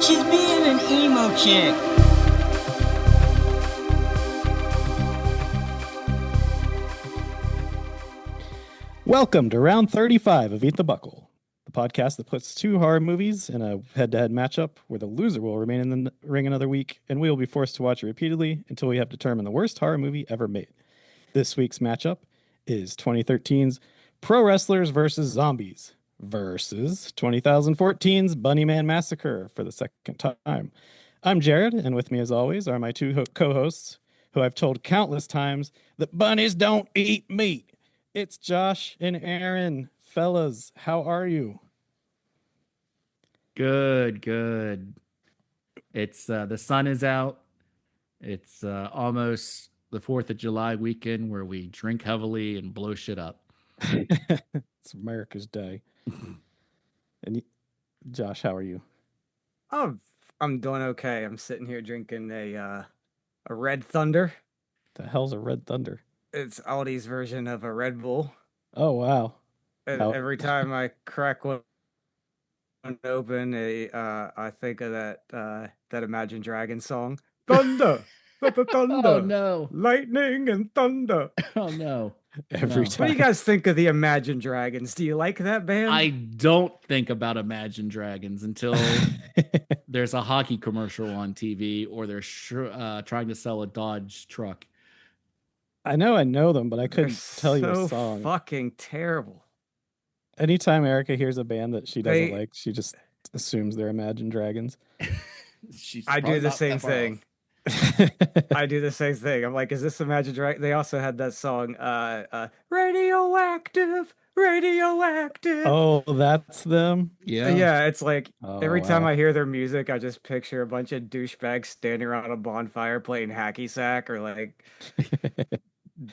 She's being an emo chick. Welcome to round 35 of Eat the Buckle, the podcast that puts two horror movies in a head-to-head matchup where the loser will remain in the ring another week, and we will be forced to watch it repeatedly until we have determined the worst horror movie ever made. This week's matchup is 2013's Pro Wrestlers vs. Zombies versus 2014's Bunny Man Massacre for the second time. I'm Jared, and with me as always are my two co-hosts who I've told countless times that bunnies don't eat meat. It's Josh and Aaron. Fellas, how are you? Good. It's the sun is out. It's almost the 4th of July weekend where we drink heavily and blow shit up. It's America's Day. And Josh, how are you? Oh, I'm doing okay. I'm sitting here drinking a Red Thunder. The hell's a Red Thunder? It's Aldi's version of a Red Bull. Oh wow! And every time I crack one open, I think of that Imagine Dragons song. Thunder, thunder. Oh no! Lightning and thunder. Oh no! Every time. What do you guys think of the Imagine Dragons? Do you like that band? I don't think about Imagine Dragons until there's a hockey commercial on TV or they're trying to sell a Dodge truck. I know them, but I couldn't tell you a song. Fucking terrible. Anytime Erica hears a band that she doesn't like, she just assumes they're Imagine Dragons. I do the same thing. I do the same thing. I'm like, is this Imagine Dragons? They also had that song, Radioactive. Oh, that's them? Yeah, it's like every time wow. I hear their music, I just picture a bunch of douchebags standing around a bonfire playing hacky sack or like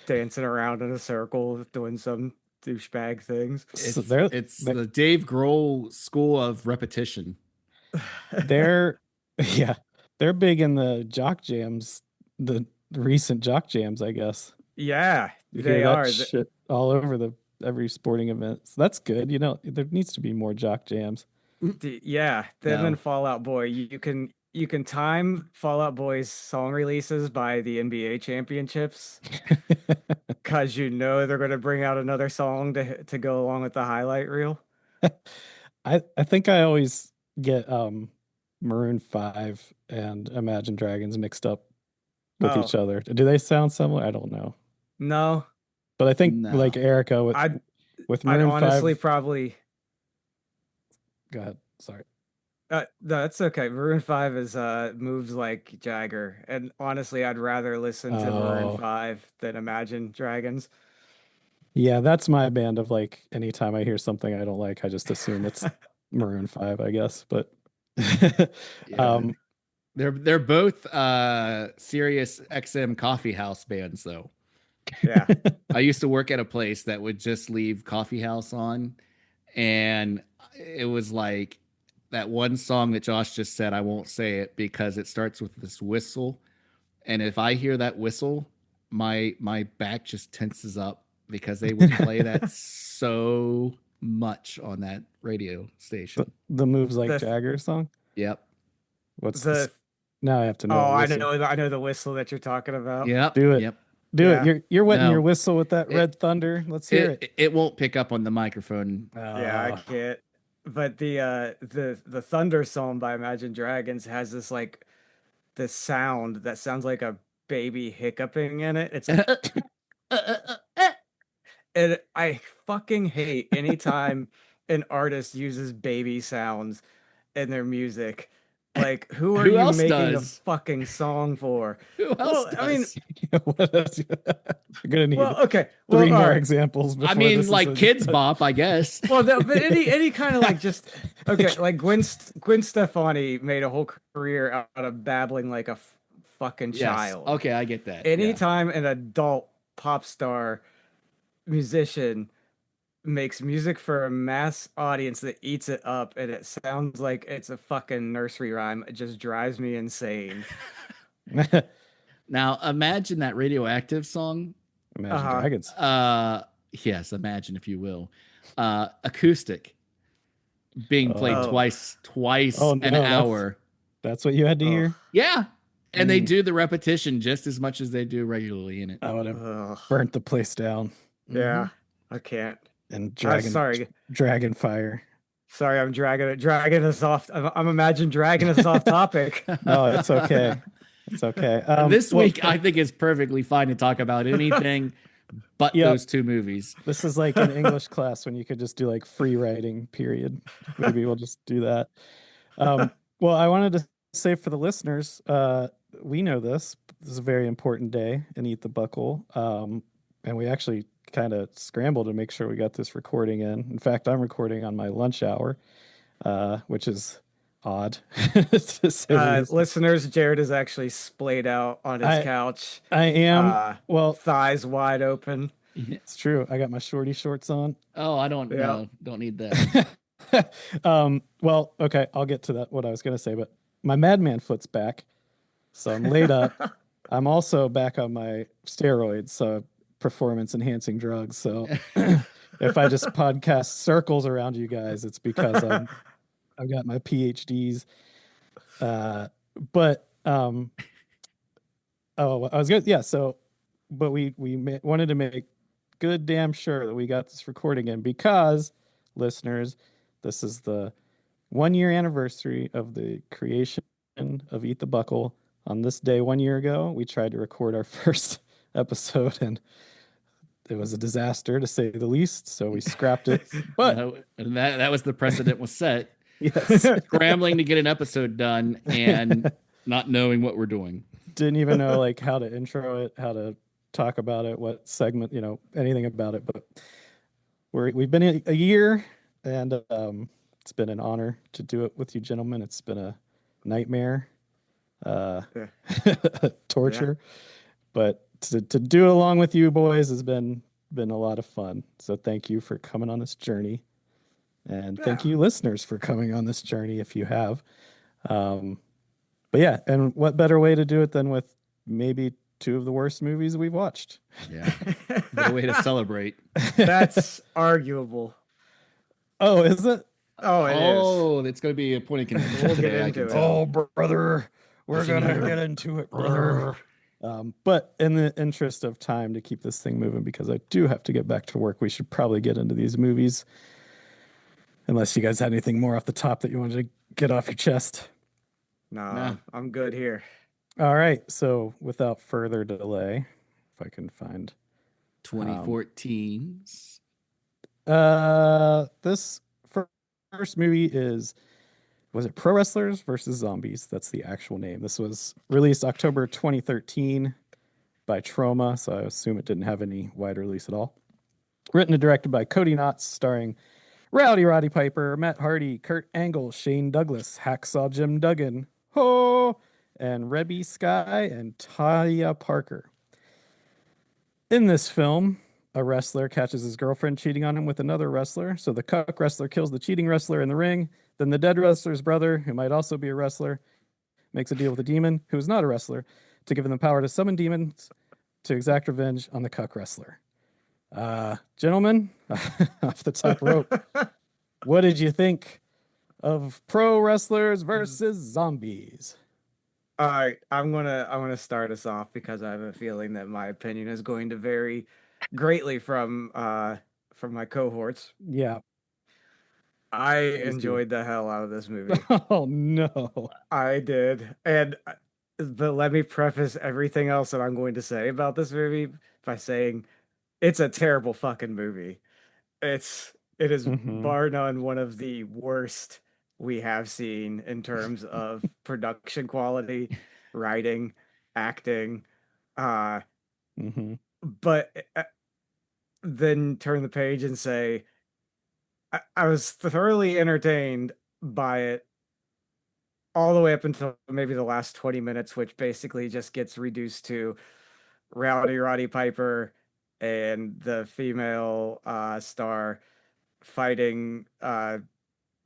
dancing around in a circle doing some douchebag things. It's the Dave Grohl school of repetition. They're big in the jock jams, the recent jock jams, I guess. Yeah, they are shit all over every sporting event. So that's good. You know, there needs to be more jock jams. Yeah, them and Fall Out Boy. You can time Fall Out Boy's song releases by the NBA championships because you know they're going to bring out another song to go along with the highlight reel. I think I always get Maroon 5 and Imagine Dragons mixed up with each other. Do they sound similar? I don't know. No. But I think like Erica with Maroon 5. I'd honestly probably. Go ahead. Sorry. No, that's okay. Maroon 5 is moves like Jagger, and honestly, I'd rather listen to Maroon 5 than Imagine Dragons. Yeah, that's my band of like anytime I hear something I don't like, I just assume it's Maroon 5, I guess. But they're both Sirius XM coffee house bands though. Yeah. I used to work at a place that would just leave Coffee House on, and it was like that one song that Josh just said. I won't say it because it starts with this whistle, and if I hear that whistle, my back just tenses up because they would play that so much on that radio station. The Moves Like Jagger song? Yep. What's this? Now I have to know. Oh, I know the whistle that you're talking about. Yep. Do it. Yep. Do it. You're wetting your whistle with that Red Thunder. Let's hear it. It won't pick up on the microphone. Yeah, I can't. But the Thunder song by Imagine Dragons has this like this sound that sounds like a baby hiccuping in it. It's like, and I fucking hate anytime an artist uses baby sounds in their music. Like, who are you making a fucking song for? Who else does? I mean, you're gonna need three more examples. I mean, like Kids Bop, I guess. Well, but any kind of like just like Gwen Stefani made a whole career out of babbling like a fucking child. Okay, I get that. Anytime an adult pop star musician makes music for a mass audience that eats it up and it sounds like it's a fucking nursery rhyme, it just drives me insane. Now imagine that Radioactive song. Imagine Dragons. Yes, imagine if you will. Acoustic being played twice an hour. That's what you had to Ugh. hear? Yeah. And they Mm. do the repetition just as much as they do regularly in it. I would have Ugh. burnt the place down. Yeah, I can't. And Sorry. dragon fire. Sorry, I'm dragging us off. I'm imagining dragging us off topic. No, it's okay. It's okay. This week, I think it's perfectly fine to talk about anything but Yep. those two movies. This is like an English class when you could just do like free writing, period. Maybe we'll just do that. Well, I wanted to say for the listeners, we know this. This is a very important day in Eat the Buckle. And we actually kind of scrambled to make sure we got this recording in. In fact, I'm recording on my lunch hour, which is odd. to say the least. Listeners, Jared is actually splayed out on his couch. I am. Well, thighs wide open. It's true. I got my shorty shorts on. Oh, I don't know. Don't need that. Well, okay, I'll get to that. What I was gonna say, but my Madman foot's back, so I'm laid up. I'm also back on my steroids, so performance enhancing drugs. So if I just podcast circles around you guys, it's because I've got my PhDs. But oh, I was good. Yeah. So, but we wanted to make good damn sure that we got this recording in because, listeners, this is the 1 year anniversary of the creation of Eat the Buckle. On this day 1 year ago, we tried to record our first episode and it was a disaster to say the least. So we scrapped it. But and that was the precedent was set. Yes. Scrambling to get an episode done and not knowing what we're doing. Didn't even know like how to intro it, how to talk about it, what segment, anything about it. But we've been in a year, and it's been an honor to do it with you gentlemen. It's been a nightmare, torture, but to do it along with you boys has been a lot of fun. So thank you for coming on this journey, and thank you listeners for coming on this journey if you have. But yeah, and what better way to do it than with maybe two of the worst movies we've watched? Yeah, what a way to celebrate. That's arguable. Oh, is it? Oh, it is. It's going to be a point of contention. We'll get into it. Oh, brother, we're gonna get into it, brother. But in the interest of time to keep this thing moving, because I do have to get back to work, we should probably get into these movies. Unless you guys had anything more off the top that you wanted to get off your chest. No, I'm good here. All right. So without further delay, if I can find 2014's. This first movie was it Pro Wrestlers versus Zombies? That's the actual name. This was released October 2013 by Troma, so I assume it didn't have any wide release at all. Written and directed by Cody Knotts, starring Rowdy Roddy Piper, Matt Hardy, Kurt Angle, Shane Douglas, Hacksaw Jim Duggan, and Rebby Sky and Talia Parker. In this film, a wrestler catches his girlfriend cheating on him with another wrestler, so the cuck wrestler kills the cheating wrestler in the ring. Then the dead wrestler's brother, who might also be a wrestler, makes a deal with a demon, who is not a wrestler, to give him the power to summon demons to exact revenge on the cuck wrestler. Gentlemen, off the top rope, what did you think of Pro Wrestlers versus Zombies? All right, I'm gonna start us off because I have a feeling that my opinion is going to vary greatly from my cohorts. Yeah, I enjoyed the hell out of this movie. Oh no, I did, but let me preface everything else that I'm going to say about this movie by saying it's a terrible fucking movie. It is bar none one of the worst we have seen in terms of production quality, writing, acting. But then turn the page and say, I was thoroughly entertained by it all the way up until maybe the last 20 minutes, which basically just gets reduced to Rowdy Roddy Piper and the female star fighting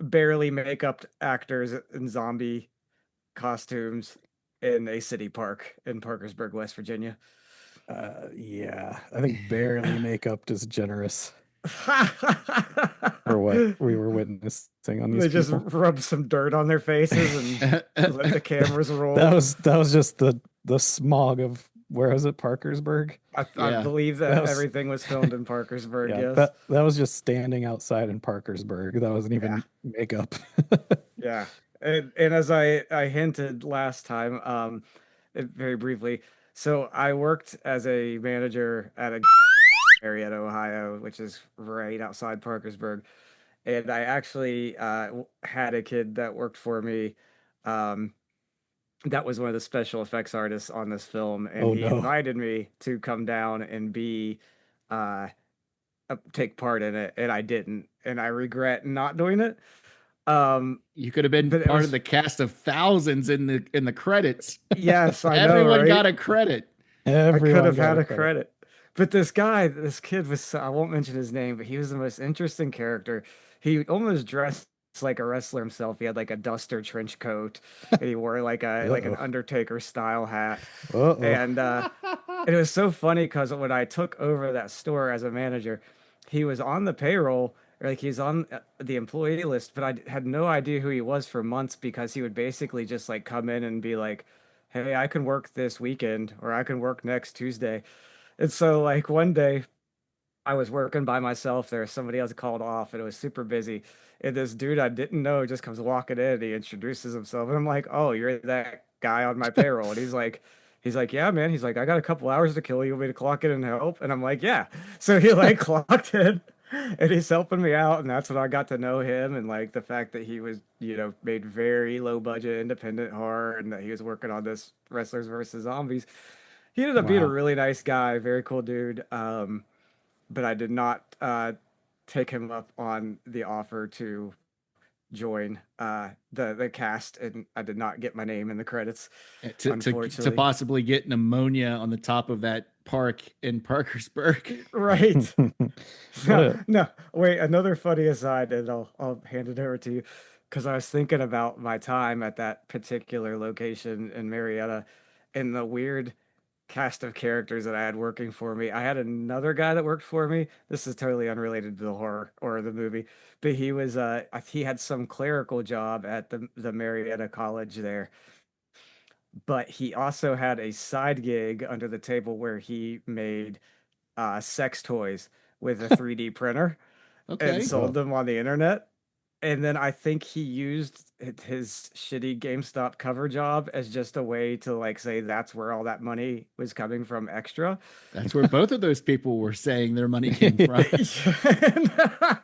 barely make-up actors in zombie costumes in a city park in Parkersburg, West Virginia. Yeah, I think barely make-up is generous. for what we were witnessing on these They just people. rubbed some dirt on their faces and let the cameras roll. That was just the smog of, where was it, Parkersburg? I Yeah. believe That that was- everything was filmed in Parkersburg. Yeah, Yes. that was just standing outside in Parkersburg. That wasn't even makeup. Yeah. And as I hinted last time, very briefly, so I worked as a manager at a Marietta, Ohio, which is right outside Parkersburg. And I actually had a kid that worked for me um, that was one of the special effects artists on this film, and Oh, he no. invited me to come down and be uh, take part in it, and I didn't, and I regret not doing it. You could have been But it part of was, the cast of thousands in the credits. yes, I know, Everyone right? got a credit. I could Everyone have got had a credit. credit. But this guy, this kid was, I won't mention his name, but he was the most interesting character. He almost dressed like a wrestler himself. He had like a duster trench coat and he wore like an Uh-oh. Undertaker style hat. Uh-oh. And it was so funny because when I took over that store as a manager, he was on the payroll, or like he's on the employee list, but I had no idea who he was for months because he would basically just like come in and be like, "Hey, I can work this weekend or I can work next Tuesday." And so like one day I was working by myself there, somebody else called off and it was super busy. And this dude I didn't know just comes walking in and he introduces himself and I'm like, "Oh, you're that guy on my payroll." And he's like, "Yeah, man." He's like, "I got a couple hours to kill. You want me to clock in and help?" And I'm like, "Yeah." So he like clocked in and he's helping me out. And that's when I got to know him and like the fact that he was, made very low budget independent horror and that he was working on this Wrestlers versus Zombies. He ended up being a Wow. really nice guy, very cool dude. But I did not take him up on the offer to join the cast, and I did not get my name in the credits, To unfortunately. possibly get pneumonia on the top of that park in Parkersburg. Right. What a- No, wait, another funny aside, and I'll hand it over to you because I was thinking about my time at that particular location in Marietta and the weird cast of characters that I had working for me. I had another guy that worked for me. This is totally unrelated to the horror or the movie, but he had some clerical job at the Marietta College there. But he also had a side gig under the table where he made sex toys with a 3D printer and Okay. sold Oh. them on the internet. And then I think he used his shitty GameStop cover job as just a way to like say that's where all that money was coming from extra. That's where both of those people were saying their money came from.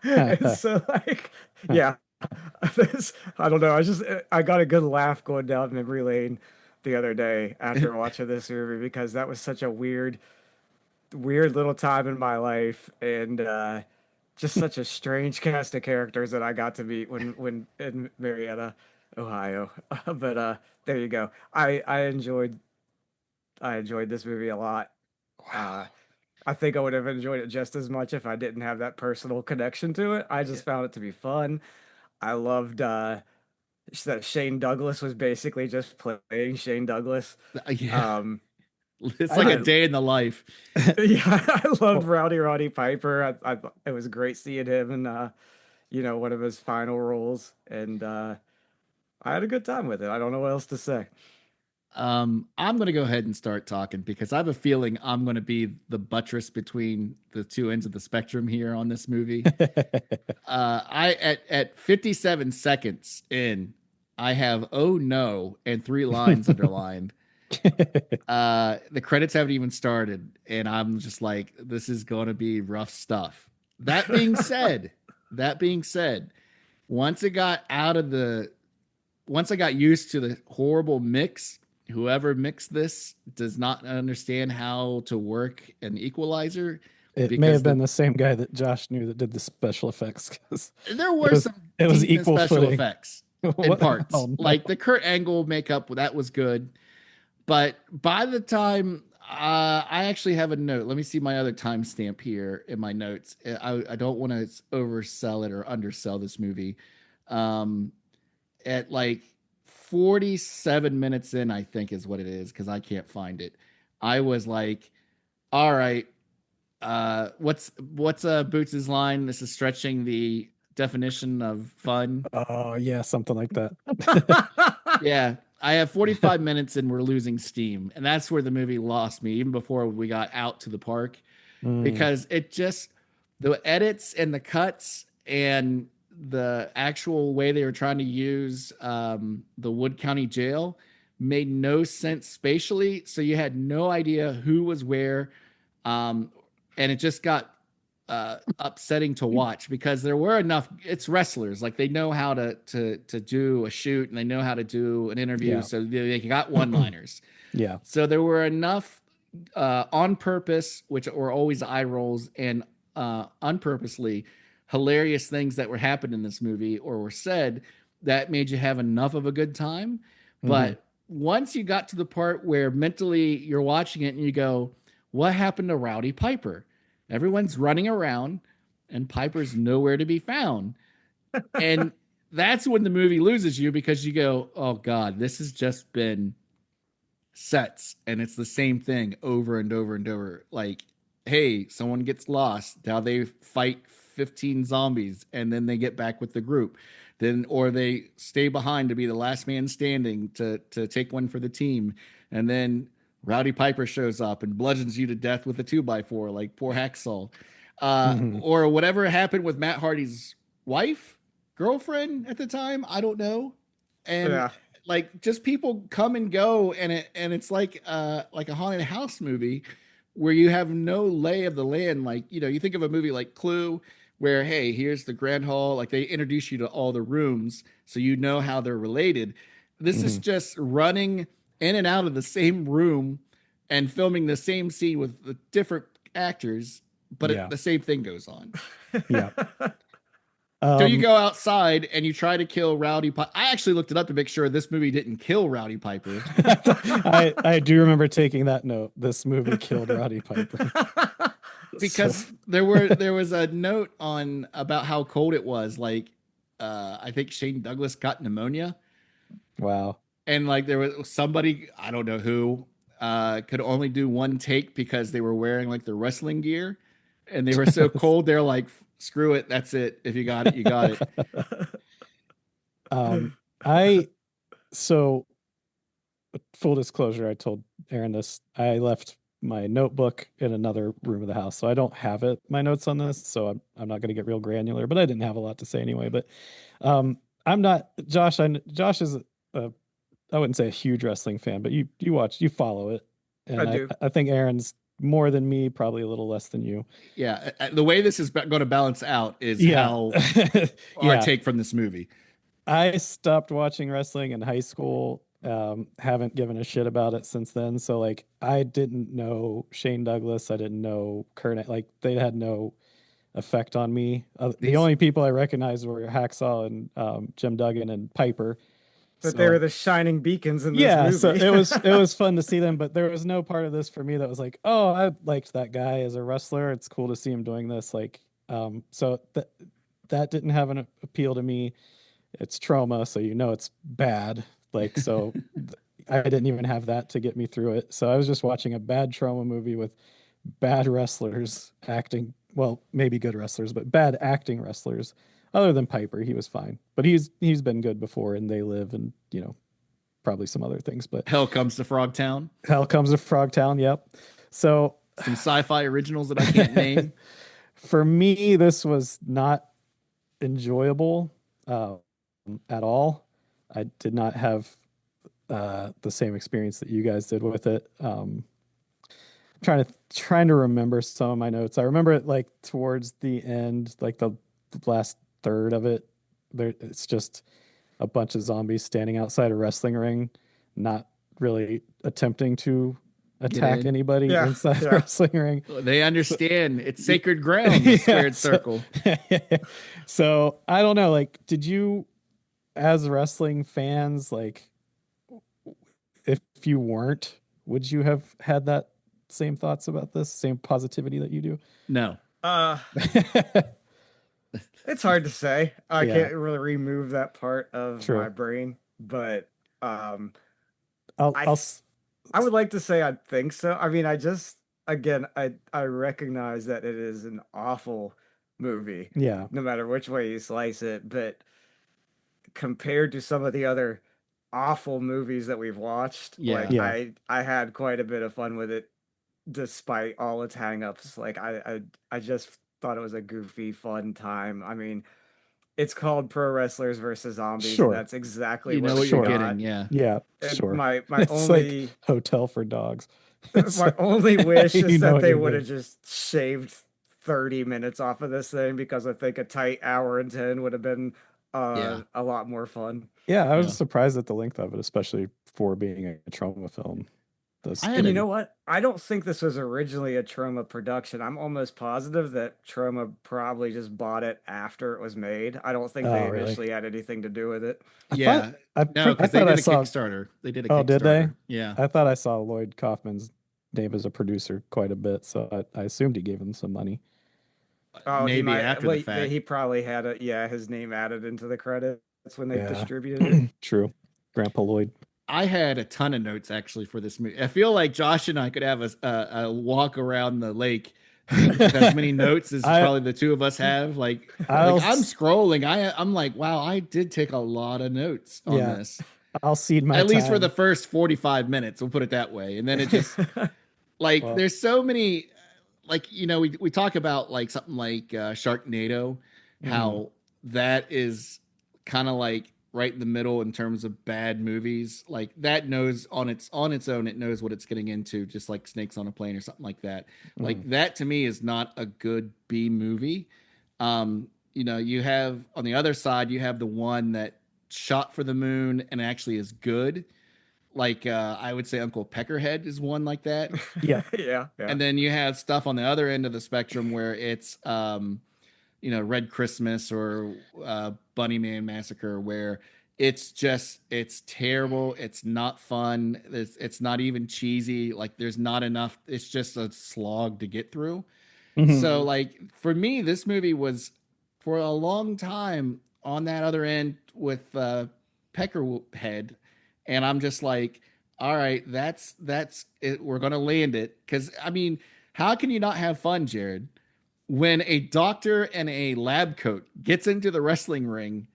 And so like, yeah, I don't know. I got a good laugh going down memory lane the other day after watching this movie because that was such a weird little time in my life and just such a strange cast of characters that I got to meet when in Marietta, Ohio. But there you go. I enjoyed this movie a lot. I think I would have enjoyed it just as much if I didn't have that personal connection to it. I just found it to be fun. I loved that Shane Douglas was basically just playing Shane Douglas. Yeah. Um, It's I like a did- day in the life. yeah, I loved Rowdy Roddy Piper. It was great seeing him in one of his final roles, and I had a good time with it. I don't know what else to say. I'm going to go ahead and start talking because I have a feeling I'm going to be the buttress between the two ends of the spectrum here on this movie. I at 57 seconds in, I have "oh no" and 3 lines underlined. The credits haven't even started, and I'm just like, this is going to be rough stuff. That being said, once I got used to the horrible mix, whoever mixed this does not understand how to work an equalizer. It may because have been the same guy that Josh knew that did the special effects. 'Cause there were was- some it was decent equal special footing. effects in What- parts. oh, no. Like the Kurt Angle makeup, that was good. But by the time I actually have a note, let me see my other timestamp here in my notes. I don't want to oversell it or undersell this movie. At like 47 minutes in, I think is what it is, because I can't find it. I was like, all right, what's Boots's line? This is stretching the definition of fun. Oh yeah, something like that. Yeah, I have 45 minutes and we're losing steam, and that's where the movie lost me even before we got out to the park, because it just, the edits and the cuts and the actual way they were trying to use the Wood County Jail made no sense spatially, so you had no idea who was where, and it just got upsetting to watch because there were enough, it's wrestlers, like they know how to do a shoot and they know how to do an interview, Yeah. so they got one liners. Yeah. So there were enough on purpose, which were always eye rolls, and unpurposely hilarious things that were happened in this movie or were said that made you have enough of a good time. But once you got to the part where mentally you're watching it and you go, what happened to Rowdy Piper? Everyone's running around and Piper's nowhere to be found. And that's when the movie loses you, because you go, oh God, this has just been sets and it's the same thing over and over and over. Like, hey, someone gets lost. Now they fight 15 zombies and then they get back with the group. Then, or they stay behind to be the last man standing to take one for the team. And then Rowdy Piper shows up and bludgeons you to death with a 2x4, like poor Hacksaw. Or whatever happened with Matt Hardy's wife, girlfriend at the time. I don't know. And like, just people come and go, and it's like a haunted house movie where you have no lay of the land. Like, you know, you think of a movie like Clue, where, hey, here's the grand hall, like they introduce you to all the rooms so you know how they're related. This is just running in and out of the same room and filming the same scene with the different actors, but the same thing goes on. Yeah. So you go outside and you try to kill Rowdy Piper. I actually looked it up to make sure this movie didn't kill Rowdy Piper. I do remember taking that note. This movie killed Rowdy Piper. Because there was a note on about how cold it was. Like, I think Shane Douglas got pneumonia. Wow. And like there was somebody, I don't know who, could only do one take because they were wearing like their wrestling gear, and they were so cold. They're like, screw it, that's it. If you got it, you got it. So full disclosure, I told Aaron this. I left my notebook in another room of the house, so I don't have my notes on this, so I'm not going to get real granular, but I didn't have a lot to say anyway. But I'm not Josh. Josh is I wouldn't say a huge wrestling fan, but you follow it, and I do. I think Aaron's more than me, probably a little less than you. Yeah, the way this is going to balance out is how our take from this movie. I stopped watching wrestling in high school. Haven't given a shit about it since then. So like, I didn't know Shane Douglas. I didn't know Kurt. Like, they had no effect on me. The only people I recognized were Hacksaw and Jim Duggan and Piper. But they were the shining beacons in this movie. So it was fun to see them, but there was no part of this for me that was like, oh, I liked that guy as a wrestler. It's cool to see him doing this. Like, so that didn't have an appeal to me. It's Trauma, so you know it's bad. Like, so I didn't even have that to get me through it. So I was just watching a bad Trauma movie with bad wrestlers acting. Well, maybe good wrestlers, but bad acting wrestlers. Other than Piper, he was fine. But he's been good before in They Live and, you know, probably some other things. But Hell Comes to Frogtown. Hell Comes to Frogtown, yep. So some sci-fi originals that I can't name. For me, this was not enjoyable at all. I did not have the same experience that you guys did with it. Trying to remember some of my notes. I remember it like towards the end, like the last third of it. It's just a bunch of zombies standing outside a wrestling ring, not really attempting to attack anybody inside the wrestling ring. They understand it's sacred ground, the squared circle. So I don't know. Like, did you, as wrestling fans, like, if you weren't, would you have had that same thoughts about this, same positivity that you do? No. It's hard to say. I can't really remove that part of my brain, but I would like to say I think so. I mean, I recognize that it is an awful movie, Yeah. no matter which way you slice it. But compared to some of the other awful movies that we've watched, like Yeah. I had quite a bit of fun with it, despite all its hangups. Like I just thought it was a goofy, fun time. I mean, it's called Pro Wrestlers versus Zombies, and Sure. that's exactly You know what what we you're Sure. getting, got. yeah. Yeah. And Sure. my It's only like Hotel for Dogs. It's my like, only wish you is know that what they you're would have getting. just shaved 30 minutes off of this thing, because I think a tight hour and 10 would have been Yeah. a lot more fun. Yeah, I was Yeah. surprised at the length of it, especially for being a trauma film. That's I had And you a know what? I don't think this was originally a Troma production. I'm almost positive that Troma probably just bought it after it was made. I don't think they Oh, really? initially had anything to do with it. I thought yeah. I No, I because they thought I did a saw. Kickstarter. They did a Oh, did they? Kickstarter. Yeah. I thought I saw Lloyd Kaufman's name as a producer quite a bit, so I assumed he gave him some money. Oh, he Maybe might. after the Well, fact. he probably had his name added into the credits when they Yeah, distributed it. true. Grandpa Lloyd. I had a ton of notes actually for this movie. I feel like Josh and I could have a walk around the lake with as many notes as I- probably the two of us have. Like I'll I'm s- scrolling. I'm like, wow, I did take a lot of notes on Yeah. this. I'll cede my At least for time. the first 45 minutes, we'll put it that way. And then it just like Well- there's so many like we talk about like something like Sharknado, how that is kind of like right in the middle in terms of bad movies. Like that knows on its own, it knows what it's getting into, just like Snakes on a Plane or something like that. Like that to me is not a good B movie. You have on the other side, you have the one that shot for the moon and actually is good. Like I would say Uncle Peckerhead is one like that. Yeah. yeah. And then you have stuff on the other end of the spectrum where it's Red Christmas or Bunny Man Massacre, where it's terrible, it's not fun, it's not even cheesy, like there's not enough, it's just a slog to get through. So like for me, this movie was for a long time on that other end with Peckerhead, and I'm just like, all right, that's it, we're gonna land it, because I mean, how can you not have fun, Jared, when a doctor in a lab coat gets into the wrestling ring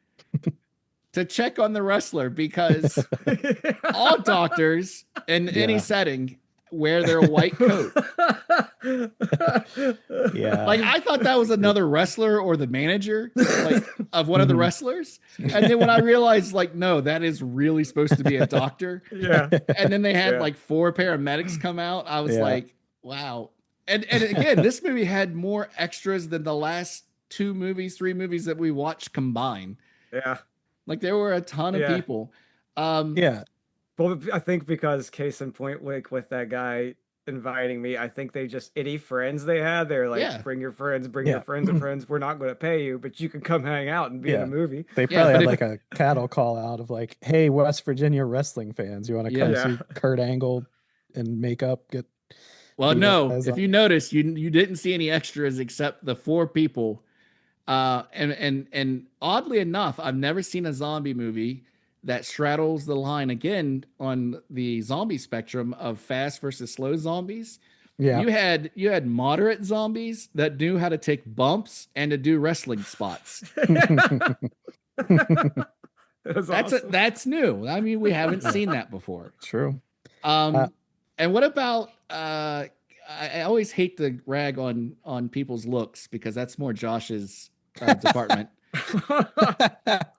to check on the wrestler? Because all doctors in any setting wear their white coat. Yeah. Like I thought that was another wrestler or the manager like of one of the wrestlers. And then when I realized like, no, that is really supposed to be a doctor. yeah. And then they had Yeah. like 4 paramedics come out. I was Yeah. like, wow. And again, this movie had more extras than the last 3 movies that we watched combined. Yeah. Like there were a ton of people. Yeah. Well, I think because case in point, like with that guy inviting me, I think they just any friends they had, they're like, Yeah. bring your friends, bring Yeah. your friends and friends. We're not going to pay you, but you can come hang out and be in Yeah. a movie. They Yeah, probably but had if- like a cattle call out of like, hey, West Virginia wrestling fans, you want to come Yeah. see Kurt Angle in makeup? Well, beat no, up if you notice, you didn't see any extras except the 4 people. And oddly enough, I've never seen a zombie movie that straddles the line again on the zombie spectrum of fast versus slow zombies. Yeah. You had moderate zombies that knew how to take bumps and to do wrestling spots. That's new. I mean, we haven't seen that before. True. And what about I always hate to rag on people's looks because that's more Josh's department.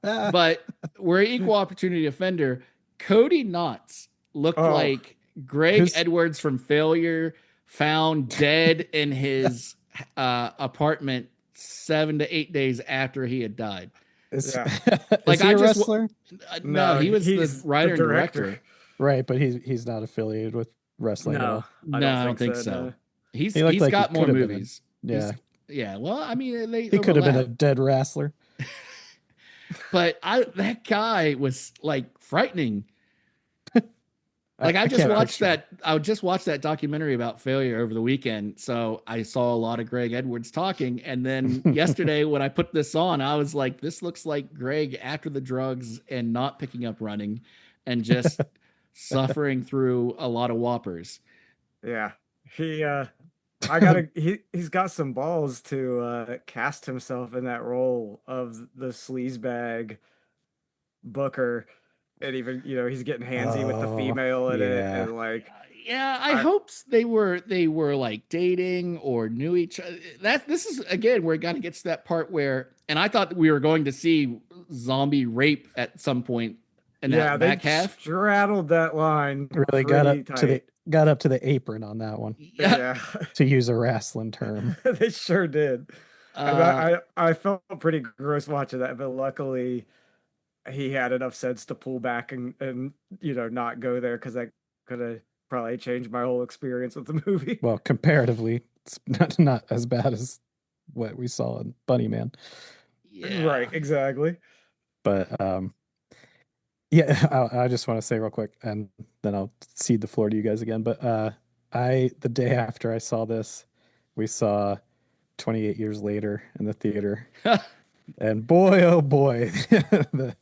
But we're equal opportunity offender. Cody Knotts looked like Greg Edwards from Failure, found dead in his apartment 7 to 8 days after he had died. Is, Yeah. like Like, he I a just- wrestler? No, he was the he's writer and director. director. Right, but he's not affiliated with wrestling at all. No, I don't think so. no. He's He looked like he got more could have been a- movies. Yeah. Yeah, well, I mean, they He could have been a overlap. dead wrestler. But that guy was like frightening. Like I just can't watched picture that. I just watched that documentary about Failure over the weekend. So I saw a lot of Greg Edwards talking. And then yesterday when I put this on, I was like, this looks like Greg after the drugs and not picking up running and just suffering through a lot of whoppers. Yeah. He I gotta he's got some balls to cast himself in that role of the sleazebag Booker, and even he's getting handsy with the Oh, female in it, yeah. and like Yeah, I I hope they were like dating or knew each other. This is again where it kind of gets to that part where, and I thought we were going to see zombie rape at some point in yeah, that they back half. straddled that line Really pretty tight. got up to the apron on that one, Yeah. Yeah, to use a wrestling term. they sure did. And Uh, I felt pretty gross watching that, but luckily he had enough sense to pull back and not go there because that could have probably changed my whole experience with the movie. Well, comparatively, it's not as bad as what we saw in Bunny Man. yeah. Right, exactly. But yeah, I just want to say real quick, and then I'll cede the floor to you guys again. But the day after I saw this, we saw 28 years later in the theater, and boy, oh boy, the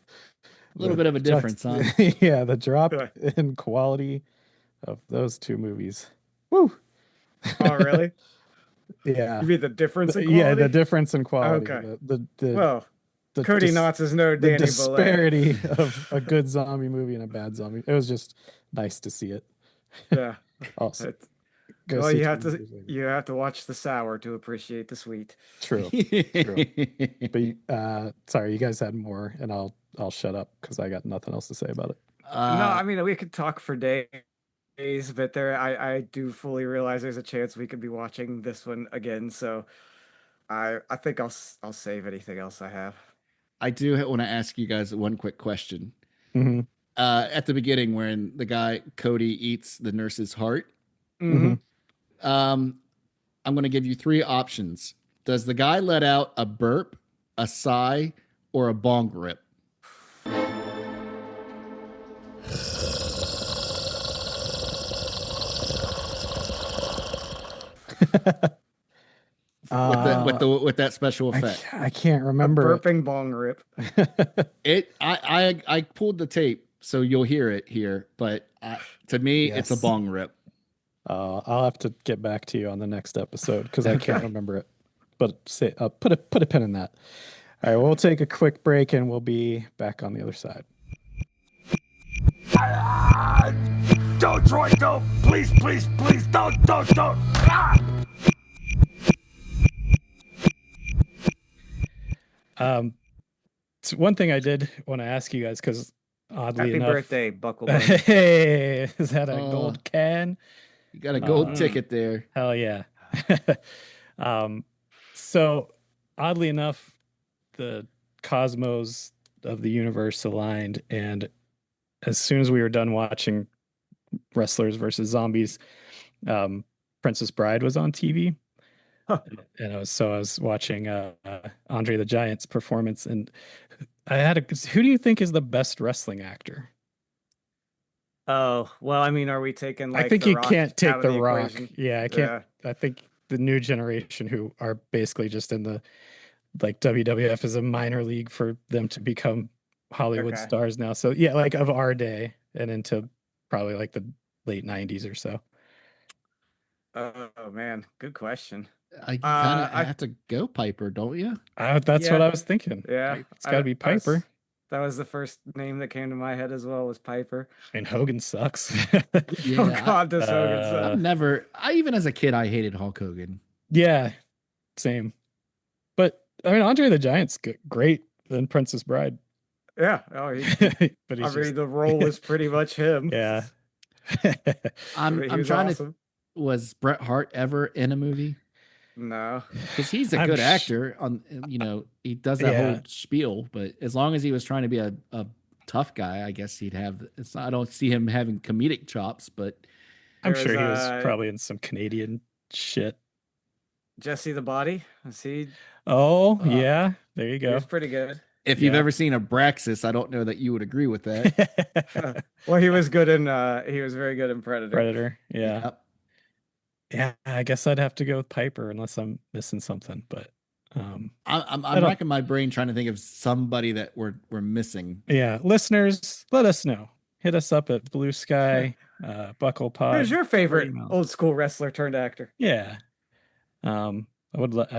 A little bit of a difference, huh? Yeah, the drop Yeah. in quality of those two movies. Woo! Oh, really? Yeah. You mean the difference in Yeah, quality? the difference in quality. Okay. The Well, the Cody dis- Knotts is no the Danny Bolet. disparity of a good zombie movie and a bad zombie. It was just nice to see it. Yeah. Also, It's- go well, see you have 20 to years later. you have to watch the sour to appreciate the sweet. True. But sorry, you guys had more, and I'll shut up because I got nothing else to say about it. No, I mean we could talk for days, but I do fully realize there's a chance we could be watching this one again. So I think I'll save anything else I have. I do want to ask you guys one quick question. Mhm. At the beginning, when the guy Cody eats the nurse's heart, Mhm. I'm going to give you three options. Does the guy let out a burp, a sigh, or a bong rip? With that special effect. I can't A remember it. burping bong rip. I pulled the tape, so you'll hear it here. But to me, it's a Yes. bong rip. I'll have to get back to you on the next episode because I can't Okay. remember it. But put a pin in that. All right, we'll take a quick break and we'll be back on the other side. Don't, Troy, don't. Please, please, please, don't. Ah! So one thing I did want to ask you guys, because oddly Happy enough, birthday, Bucklebone. hey, is that a Oh. gold can? You got a gold Mm. ticket there. Hell yeah. So oddly enough, the cosmos of the universe aligned, and as soon as we were done watching Wrestlers versus Zombies, Princess Bride was on TV. Huh. And I was watching Andre the Giant's performance, and who do you think is the best wrestling actor? Oh, well, I mean, are we taking like I think The you Rock can't take out of The Rock. equation? Yeah, I can't. I think the new generation who are basically just in the like WWF is a minor league for them to become Hollywood Okay. stars now. So yeah, like of our day and into probably like the late 90s or so. Oh man, good question. I kind of I- have to go Piper, don't you? That's what Yeah. I was thinking. Yeah, It's got to be Piper. That was the first name that came to my head as well, was Piper. And Hogan sucks. Oh Yeah, God, does Hogan Uh, suck. even as a kid, I hated Hulk Hogan. Yeah, same. But I mean, Andre the Giant's great in Princess Bride. Yeah, oh, he, But I he's mean, just, the role is pretty much him. yeah. I'm He I'm was trying awesome. was Bret Hart ever in a movie? No, Because he's a I'm good sh- actor. He does that Yeah. whole spiel. But as long as he was trying to be a tough guy, I guess he'd have. I don't see him having comedic chops, but I'm There sure was, he was probably in some Canadian shit. Jesse the Body. Was he? Oh, Uh, yeah. There you He go. was pretty good. if you've Yeah. ever seen Abraxas, I don't know that you would agree with that. Well, he was good in. He was very good in Predator. Predator. Yeah. Yep. Yeah. I guess I'd have to go with Piper unless I'm missing something. But I'm don't- racking my brain trying to think of somebody that we're missing. yeah, listeners, let us know. Hit us up at Blue Sky, Buckle Pod. Who's your favorite email. old school wrestler turned actor? Yeah. I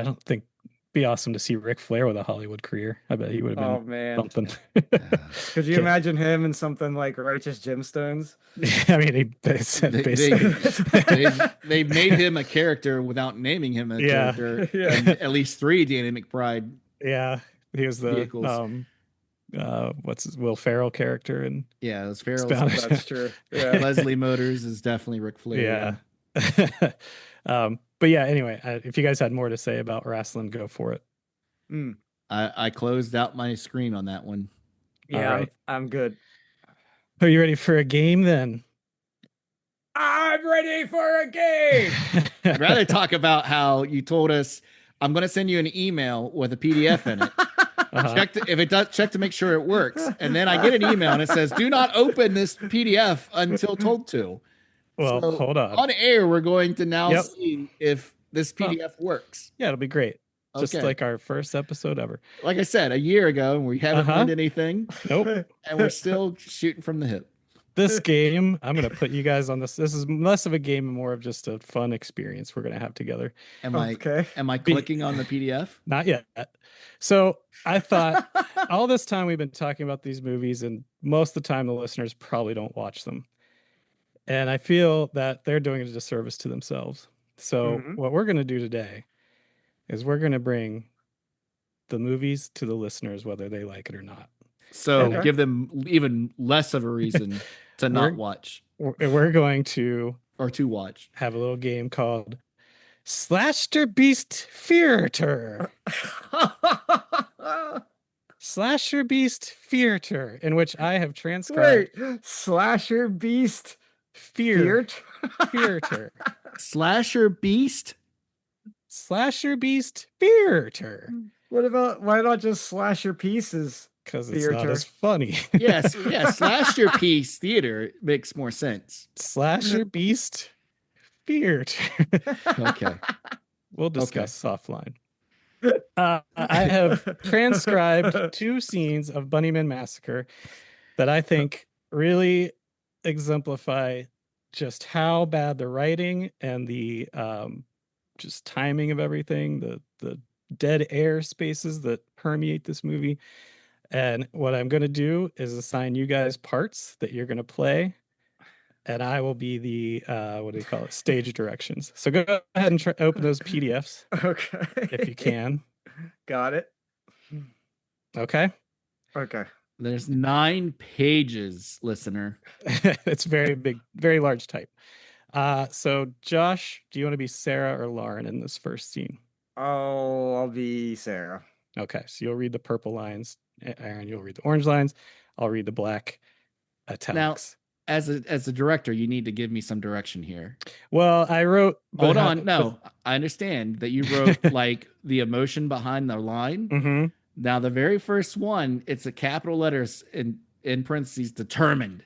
don't think be awesome to see Ric Flair with a Hollywood career. I bet he would have Oh been man, something. could you Okay. imagine him in something like Righteous Gemstones? I mean, they said They, basically. they made him a character without naming him a Yeah. character. Yeah. And at least 3 Danny McBride Yeah, he was the vehicles. what's his Will Ferrell character and Yeah, those Farrell's. Spanish. That's true. Yeah. Leslie Motors is definitely Ric Flair. Yeah. But yeah, anyway, if you guys had more to say about wrestling, go for it. Mm. I closed out my screen on that one. Yeah, All right. I'm good. Are you ready for a game then? I'm ready for a game. I'd rather talk about how you told us I'm going to send you an email with a PDF in it. Uh-huh. Check to make sure it works. And then I get an email and it says, do not open this PDF until told to. Well, So, hold on. On air, we're going to now Yep. see if this PDF works. Yeah, it'll be great. Just Okay. like our first episode ever. Like I said, a year ago, and we haven't Uh-huh. learned anything, Nope. and we're still shooting from the hip. This game, I'm going to put you guys on this. This is less of a game and more of just a fun experience we're going to have together. Am I Okay. clicking on the PDF? Not yet. So I thought all this time we've been talking about these movies, and most of the time the listeners probably don't watch them. And I feel that they're doing a disservice to themselves. So Mhm. what we're going to do today is we're going to bring the movies to the listeners, whether they like it or not. So Okay. give them even less of a reason to not We're- watch We're going to or to watch. have a little game called Slasher Beast Theater. Slasher Beast Theater, in which I have transcribed Wait, Slasher Beast Fear Feared? Theater. Slasher Beast? Slasher Beast Theater. What about why not just Slasher Pieces? Because it's not Theater. as funny. Yes, yeah, Slasher Piece Theater makes more sense. Slasher Beast Theater. Okay. We'll discuss offline. I have transcribed 2 scenes of Bunnyman Massacre that I think really exemplify just how bad the writing and the just timing of everything, the dead air spaces that permeate this movie. And what I'm going to do is assign you guys parts that you're going to play, and I will be the what do you call it, stage directions. So go ahead and open those PDFs Okay. if you can. Got it. Okay. Okay. There's 9 pages, listener. It's very big, very large type. So Josh, do you want to be Sarah or Lauren in this first scene? Oh, I'll be Sarah. Okay, so you'll read the purple lines, Aaron, you'll read the orange lines, I'll read the black italics. As a director, you need to give me some direction here. Well, I wrote. Hold on. No, I understand that you wrote like the emotion behind the line. Mm-hmm. Now, the very first one, it's a capital letters in parentheses, determined.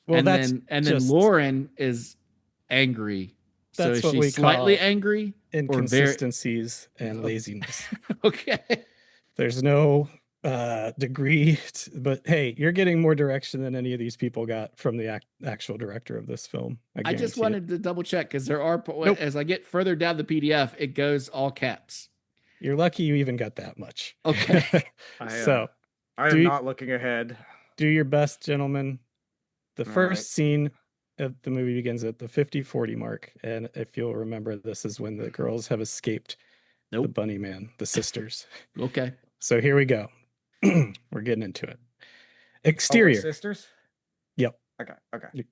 Well, and that's then just Lauren is angry. So That's is what she we slightly call angry? inconsistencies and laziness. Okay. There's no degree, but hey, you're getting more direction than any of these people got from the actual director of this film. I just guarantee it. wanted to double check because there are, Nope. as I get further down the PDF, it goes all caps. You're lucky you even got that much. Okay. So I do am you- not looking ahead. do your best, gentlemen. The All first right. scene of the movie begins at the 50-40 mark. And if you'll remember, this is when the girls have escaped the Nope. bunny man, the sisters. Okay. So here we go. We're getting into it. Oh, we're Exterior. sisters? Yep. Okay. Okay.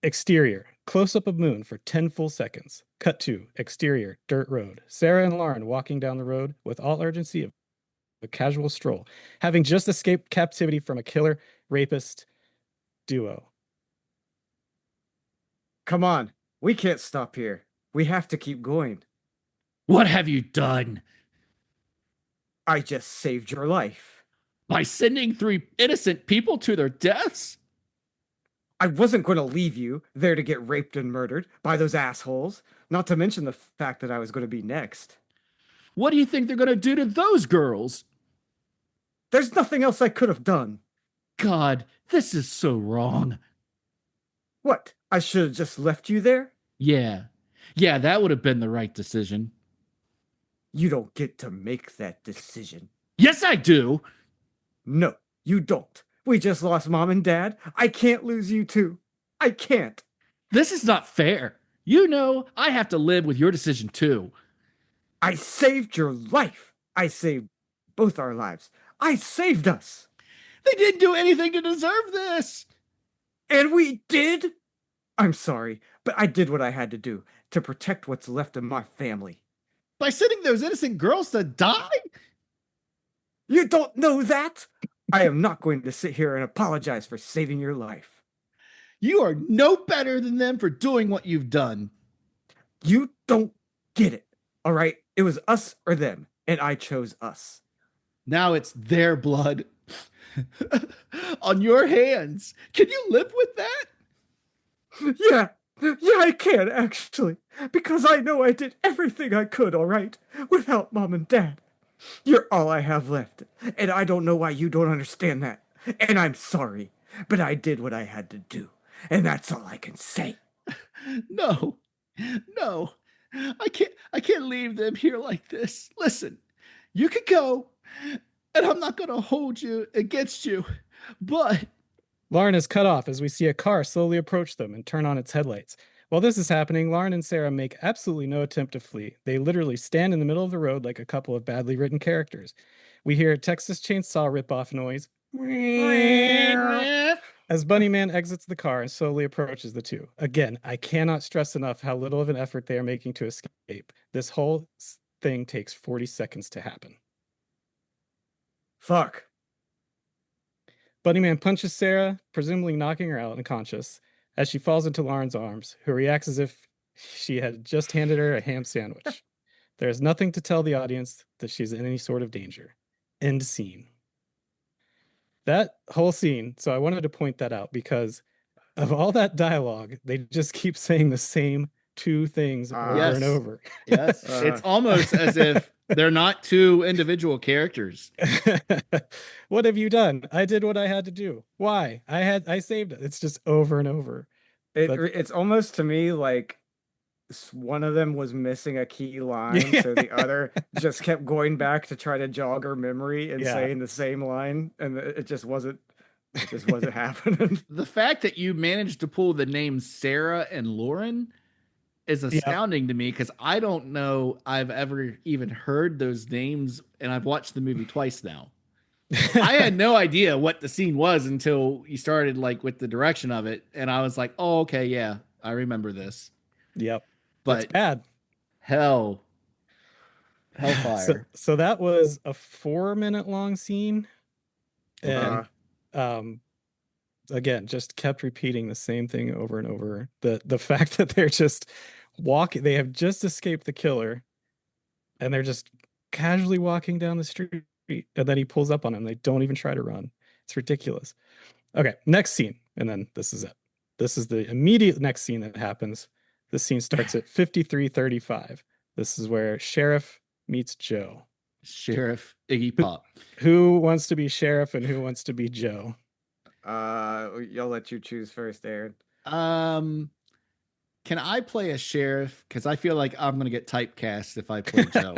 Exterior. Close up of moon for 10 full seconds. Cut to exterior, dirt road. Sarah and Lauren walking down the road with all urgency of a casual stroll, having just escaped captivity from a killer rapist duo. Come on. We can't stop here. We have to keep going. What have you done I just saved your life. by sending 3 innocent people to their deaths? I wasn't going to leave you there to get raped and murdered by those assholes, not to mention the fact that I was going to be next. What do you think they're going to do to those girls? There's nothing else I could have done. God, this is so wrong. What? I should have just left you there? Yeah. Yeah, that would have been the right decision. You don't get to make that decision. Yes, I do. No, you don't. We just lost Mom and Dad. I can't lose you too. I can't. This is not fair. You know, I have to live with your decision too. I saved your life. I saved both our lives. I saved us. They didn't do anything to deserve this. And we did? I'm sorry, but I did what I had to do to protect what's left of my family. By sending those innocent girls to die? You don't know that? I am not going to sit here and apologize for saving your life. You are no better than them for doing what you've done. You don't get it. All right? It was us or them, and I chose us. Now it's their blood on your hands. Can you live with that? Yeah, I can, actually. Because I know I did everything I could, all right? Without Mom and Dad. You're all I have left. And I don't know why you don't understand that. And I'm sorry. But I did what I had to do. And that's all I can say. No. I can't leave them here like this. Listen, you can go, and I'm not gonna hold you against you. But Lauren is cut off as we see a car slowly approach them and turn on its headlights. While this is happening, Lauren and Sarah make absolutely no attempt to flee. They literally stand in the middle of the road like a couple of badly written characters. We hear a Texas Chainsaw ripoff noise as Bunnyman exits the car and slowly approaches the two. Again, I cannot stress enough how little of an effort they are making to escape. This whole thing takes 40 seconds to happen. Fuck. Bunnyman punches Sarah, presumably knocking her out unconscious, as she falls into Lauren's arms, who reacts as if she had just handed her a ham sandwich. There is nothing to tell the audience that she's in any sort of danger. End scene. That whole scene, so I wanted to point that out because of all that dialogue, they just keep saying the same two things over Yes. and over. yes, it's almost as if they're not two individual characters. What have you done? I did what I had to do. Why? I saved it. It's just over and over. It's almost to me like one of them was missing a key line, so the other just kept going back to try to jog her memory and saying the same line, and it just wasn't happening. The fact that you managed to pull the names Sarah and Lauren is astounding to me because I don't know I've ever even heard those names, and I've watched the movie twice now. I had no idea what the scene was until you started like with the direction of it, and I was like, "Oh, okay, yeah, I remember this." Yep, but it's bad. Hellfire. So that was a 4-minute long scene, and again, just kept repeating the same thing over and over. The fact that they're just they have just escaped the killer, and they're just casually walking down the street. And then he pulls up on him. They don't even try to run. It's ridiculous. Okay, next scene. And then this is it. This is the immediate next scene that happens. This scene starts at 53:35. This is where Sheriff meets Joe. Sheriff Iggy Pop. Who wants to be Sheriff and who wants to be Joe? I'll let you choose first, Aaron. Can I play a sheriff? Because I feel like I'm going to get typecast if I play Joe.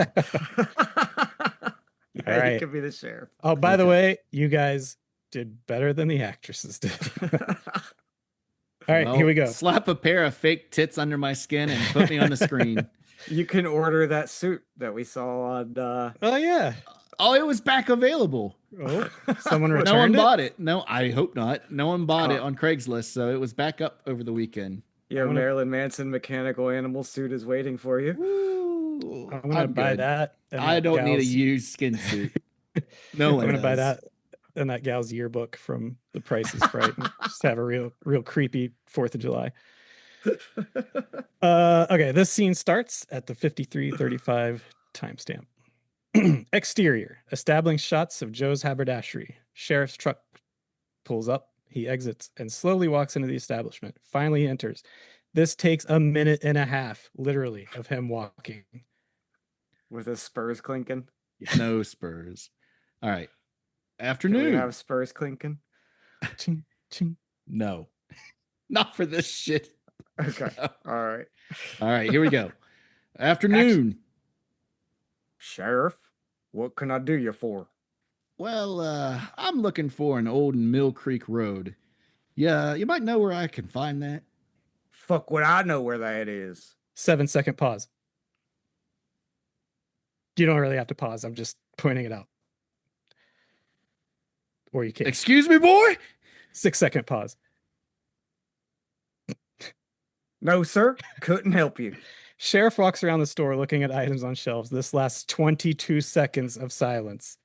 Yeah, right. You could be the sheriff. Oh, by the way, you guys did better than the actresses did. All right, here we go. Slap a pair of fake tits under my skin and put me on the screen. You can order that suit that we saw on. Oh yeah. Oh, it was back available. Oh, someone returned No one it? bought it. No, I hope not. No one bought it on Craigslist, so it was back up over the weekend. Your Marilyn Manson mechanical animal suit is waiting for you. Ooh, I'm gonna buy that. I don't need a used skin suit. No one. I'm gonna buy that and that gal's yearbook from The Price is Right. And just have a real creepy 4th of July. Okay, this scene starts at the 53:35 timestamp. Exterior, establishing shots of Joe's haberdashery. Sheriff's truck pulls up. He exits and slowly walks into the establishment. Finally enters. This takes a minute and a half, literally, of him walking. With his spurs clinking? No spurs. All right. Afternoon. Do we have spurs clinking? Ching, ching. No. Not for this shit. Okay. No. All right. All right, here we go. Afternoon. Sheriff, what can I do you for? Well, I'm looking for an old Mill Creek Road. Yeah, you might know where I can find that. Fuck would I know where that is? 7-second pause. You don't really have to pause. I'm just pointing it out. Or you can. Excuse me, boy? 6-second pause. No, sir. Couldn't help you. Sheriff walks around the store looking at items on shelves. This lasts 22 seconds of silence.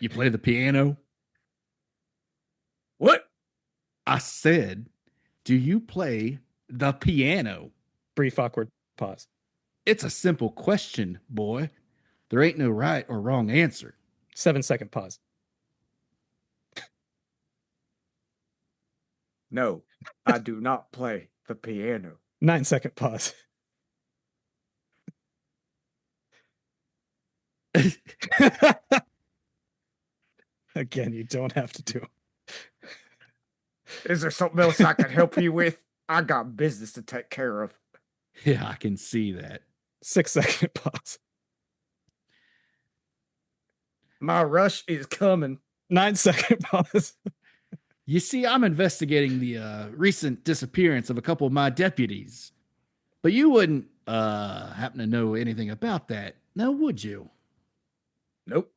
You play the piano? What? I said, do you play the piano? Brief, awkward pause. It's a simple question, boy. There ain't no right or wrong answer. 7-second pause. No, I do not play the piano. 9-second pause. Again, you don't have to do. Is there something else I can help you with? I got business to take care of. Yeah, I can see that. 6-second pause. My rush is coming. 9-second pause. You see, I'm investigating the recent disappearance of a couple of my deputies. But you wouldn't happen to know anything about that, now would you? Nope.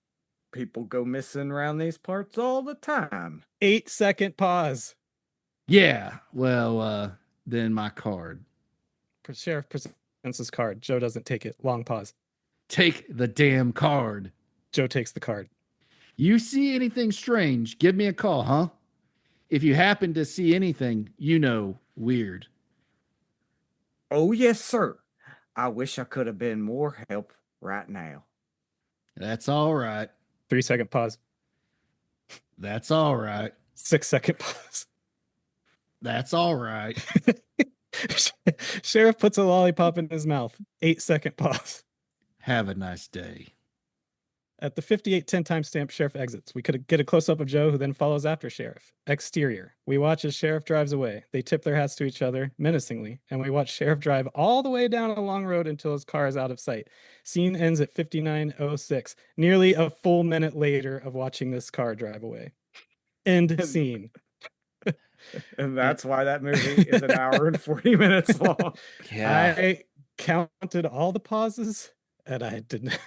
People go missing around these parts all the time. 8-second pause. Yeah, well, then my card. Sheriff presents his card. Joe doesn't take it. Long pause. Take the damn card. Joe takes the card. You see anything strange, give me a call, huh? If you happen to see anything, weird. Oh, yes, sir. I wish I could have been more help right now. That's all right. 3-second pause. That's all right. 6-second pause. That's all right. Sheriff puts a lollipop in his mouth. 8-second pause. Have a nice day. At the 5810 timestamp, Sheriff exits. We could get a close-up of Joe, who then follows after Sheriff. Exterior. We watch as Sheriff drives away. They tip their hats to each other, menacingly, and we watch Sheriff drive all the way down a long road until his car is out of sight. Scene ends at 59:06, nearly a full minute later of watching this car drive away. End scene. And that's why that movie is an hour and 40 minutes long. Yeah. I counted all the pauses, and I didn't.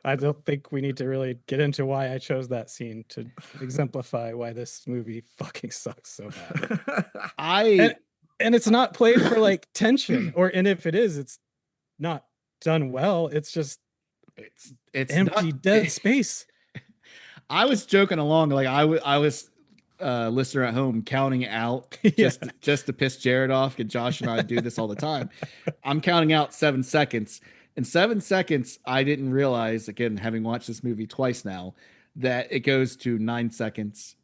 I don't think we need to really get into why I chose that scene to exemplify why this movie fucking sucks so bad. And it's not played for like tension, and if it is, it's not done well. It's just it's empty, dead space. I was joking along, like I was listener at home counting out just to piss Jared off, and Josh and I do this all the time. I'm counting out 7 seconds. In 7 seconds, I didn't realize, again, having watched this movie twice now, that it goes to 9 seconds,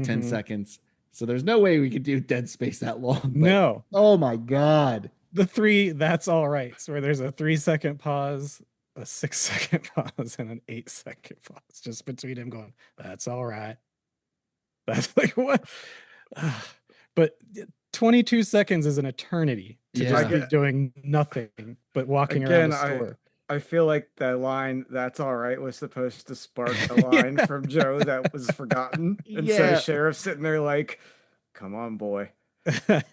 10 seconds. So there's no way we could do dead space that long. But, no. Oh my God. The 3, that's all right. So where there's a 3-second pause, a 6-second pause, and an 8-second pause just between him going, that's all right. That's like, what? But 22 seconds is an eternity to just be doing nothing but walking around the store. I feel like that line, that's all right, was supposed to spark a line from Joe that was forgotten. And so Sheriff sitting there like, come on, boy.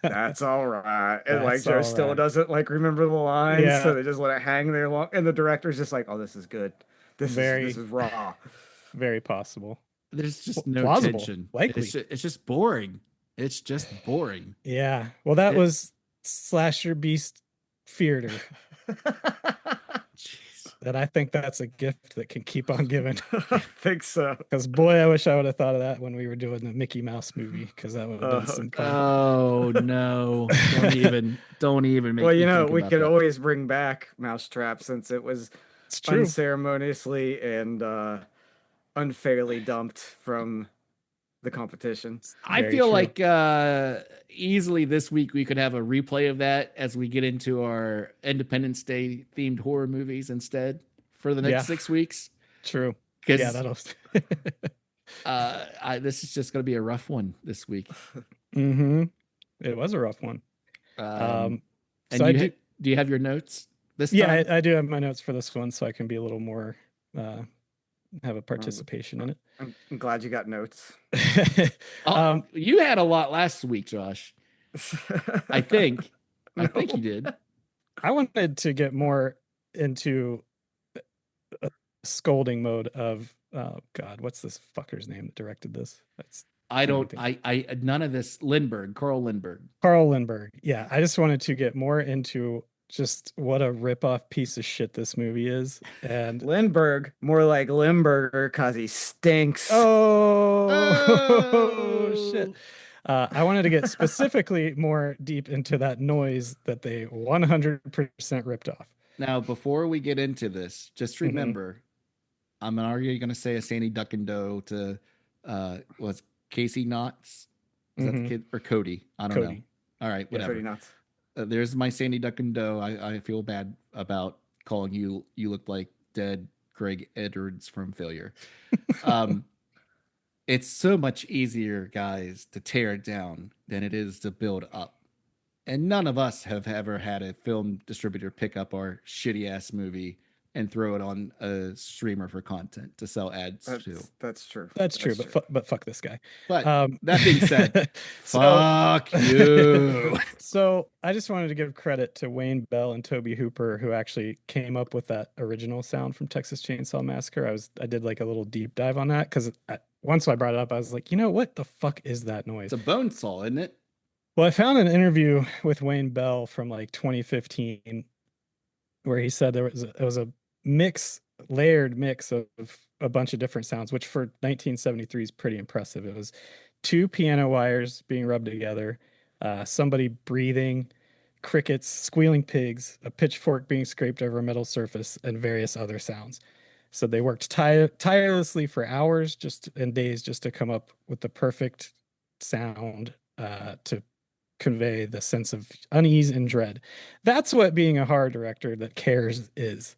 That's all right. And like Joe still doesn't like remember the lines, so they just let it hang there long. And the director's just like, oh, this is good. This is raw. Very possible. There's just no plausible, tension. Likely. It's just boring. It's just boring. Yeah. Well, that was Slasher Beast Theater. Jeez. And I think that's a gift that can keep on giving. I think so. Because boy, I wish I would have thought of that when we were doing the Mickey Mouse movie, because that would have been some fun. Oh no! Don't even make. Well, we could always bring back Mousetrap, since it was true. Unceremoniously and unfairly dumped from the competition. I feel like easily this week we could have a replay of that as we get into our Independence Day themed horror movies instead for the next 6 weeks. True. Yeah, that'll. This is just going to be a rough one this week. It was a rough one. And do you have your notes this Yeah, time? I do have my notes for this one, so I can be a little more have a participation in I'm glad you got notes. it. Oh, you had a lot last week, Josh. I think. I think No. you did. I wanted to get more into scolding mode of God, what's this fucker's name that directed this? That's I can't don't. even I none of this. Carl Lindbergh. Carl Lindbergh. Yeah, I just wanted to get more into just what a rip-off piece of shit this movie is. And Lindbergh, more like Limburger because he stinks. oh, shit. I wanted to get specifically more deep into that noise that they 100% ripped off. Now, before we get into this, just remember, I'm already going to say a Sandy Duck and Doe to was Casey Knotts? Is that the kid or Cody? I don't know. Cody. All right, whatever. Cody Knotts. There's my Sandy Duck and Doe. I feel bad about calling you. You look like dead Greg Edwards from Failure. It's so much easier, guys, to tear down than it is to build up. And none of us have ever had a film distributor pick up our shitty ass movie and throw it on a streamer for content to sell ads to. That's true. That's true, but fuck this guy. But that being said, fuck you. So I just wanted to give credit to Wayne Bell and Toby Hooper, who actually came up with that original sound from Texas Chainsaw Massacre. I did like a little deep dive on that because once I brought it up, I was like, what the fuck is that noise? It's a bone saw, isn't it? Well, I found an interview with Wayne Bell from like 2015 where he said it was a layered mix of a bunch of different sounds, which for 1973 is pretty impressive. It was 2 piano wires being rubbed together, somebody breathing, crickets, squealing pigs, a pitchfork being scraped over a metal surface, and various other sounds. So they worked tirelessly for hours and days just to come up with the perfect sound to convey the sense of unease and dread. That's what being a horror director that cares is.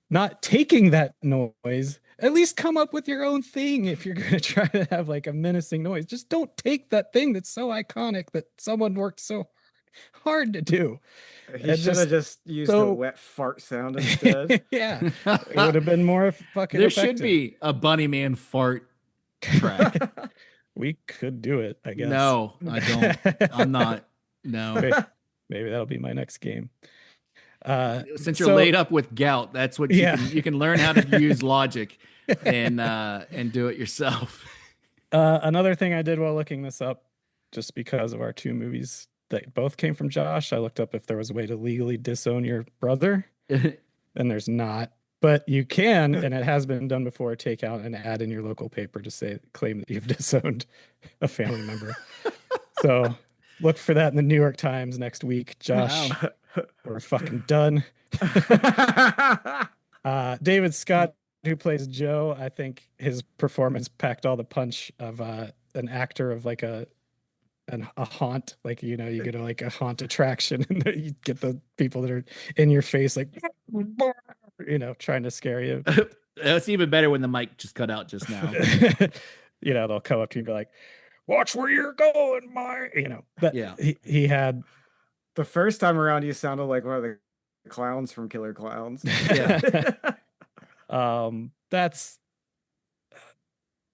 Not taking that noise, at least come up with your own thing if you're going to try to have like a menacing noise. Just don't take that thing that's so iconic that someone worked so hard to do. He should have just used a wet fart sound instead. Yeah, it would have been more fucking There effective. should be a Bunny Man fart track. We could do it, I guess. No, I don't. I'm not. No. Maybe that'll be my next game. Since you're laid up with gout, that's what you can learn how to use logic and do it yourself. Another thing I did while looking this up, just because of our 2 movies that both came from Josh, I looked up if there was a way to legally disown your brother, and there's not. But you can, and it has been done before, take out an ad in your local paper to claim that you've disowned a family member. So look for that in the New York Times next week, Josh. Wow. We're fucking done. David Scott, who plays Joe, I think his performance packed all the punch of an actor of like a haunt, like you go to like a haunt attraction and you get the people that are in your face like trying to scare you. That's even better when the mic just cut out just now. They'll come up to you and be like, watch where you're going, but yeah, he had the first time around you sounded like one of the clowns from Killer Clowns. Yeah. That's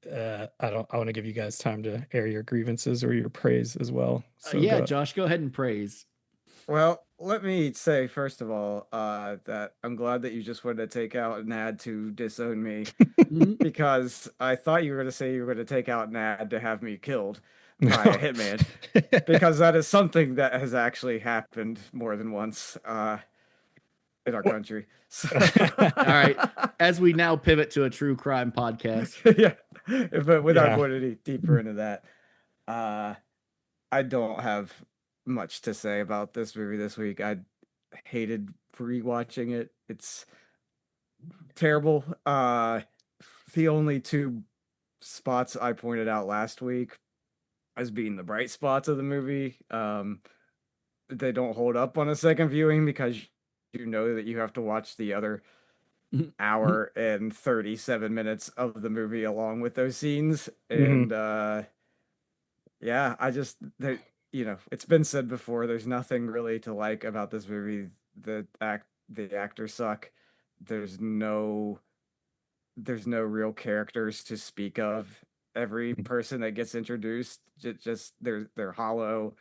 I want to give you guys time to air your grievances or your praise as well. So Josh, go ahead and praise. Well, let me say first of all that I'm glad that you just wanted to take out an ad to disown me because I thought you were going to say you were going to take out an ad to have me killed by a hitman, because that is something that has actually happened more than once in our country. So. All right, as we now pivot to a true crime podcast. Yeah, but without going any deeper into that, I don't have much to say about this movie this week. I hated rewatching it. It's terrible. The only 2 spots I pointed out last week as being the bright spots of the movie, they don't hold up on a second viewing because you know that you have to watch the other hour and 37 minutes of the movie along with those scenes. And it's been said before, there's nothing really to like about this movie. The the actors suck. There's no there's no real characters to speak of. Every person that gets introduced just they're hollow,